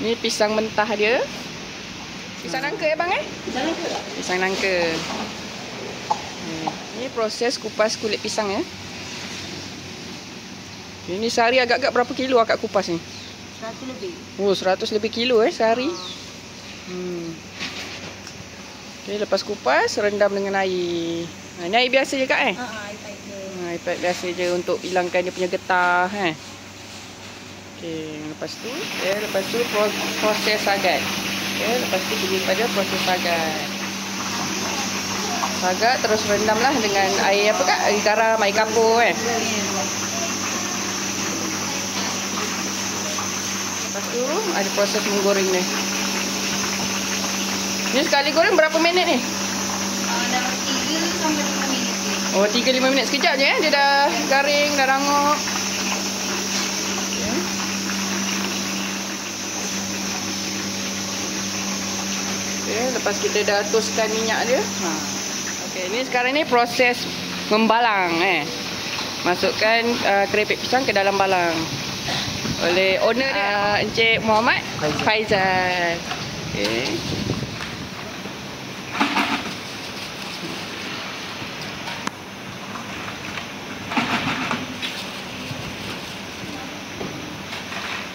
Ni pisang mentah dia. Pisang nangka ya bang Pisang nangka tak? Pisang nangka. Ni proses kupas kulit pisang ya. Ini sehari agak-agak berapa kilo akak kupas ni? 100 lebih. Oh, 100 lebih kilo sehari. Okey, lepas kupas rendam dengan air. Ni air biasa je kak Air pack je. Air pack biasa je untuk hilangkan dia punya getah Okey, lepas tu proses sagat. Okey, lepas tu pergi pada proses sagat. Sagat terus rendamlah dengan air apa kak? Air garam, air kapur Lepas tu ada proses menggoreng ni. Ni sekali goreng berapa minit ni? Dalam 3 sampai 5 minit. Oh, 3-5 minit sekejap je dia dah garing, dah rangup. Okey, lepas kita dah toskan minyak dia. Okey, ni sekarang ni proses membalang Masukkan keripik pisang ke dalam balang. Oleh owner dia Encik Muhammad Faizal. Okey.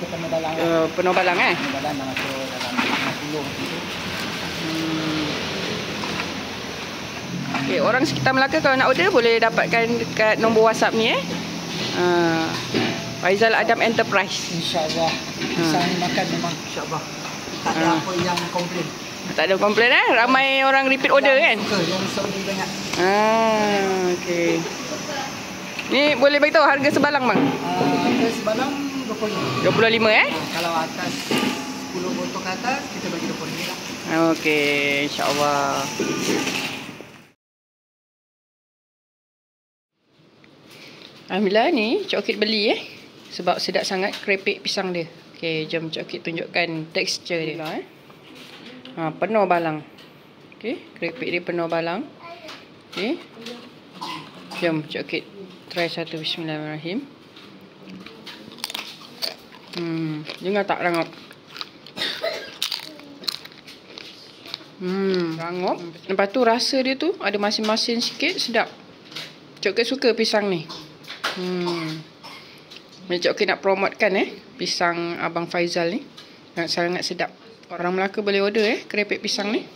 Penuh balang. Penuh balang Penuh balang dah masuk dalam 50 gitu. Okay, orang sekitar Melaka kalau nak order boleh dapatkan dekat nombor WhatsApp ni Faizal Adam Enterprise. InsyaAllah. Pisang ni makan memang insyaAllah. Tak ada apa yang komplain. Tak ada komplain ramai orang repeat order kan? Yang selalu banyak. Okey. Ni boleh beritahu harga sebalang bang? Harga sebalang 25. 25 Kalau atas 10 botol ke atas kita bagi 25 lah. Okey, insya-Allah. Alhamdulillah ni Cik Okit beli sebab sedap sangat keripik pisang dia. Okey, jom Cik Okit tunjukkan tekstur dia penuh balang. Okey, keripik dia penuh balang. Okey. Jom Cik Okit try satu. Bismillahirrahmanirrahim. Dengar tak rangup? Rangup. Lepas tu rasa dia tu ada masin-masin sikit, sedap. Cik Okit suka pisang ni. Cik Okit nak promotekan pisang Abang Faizal ni. Sangat sedap. Orang Melaka boleh order keripik pisang ni.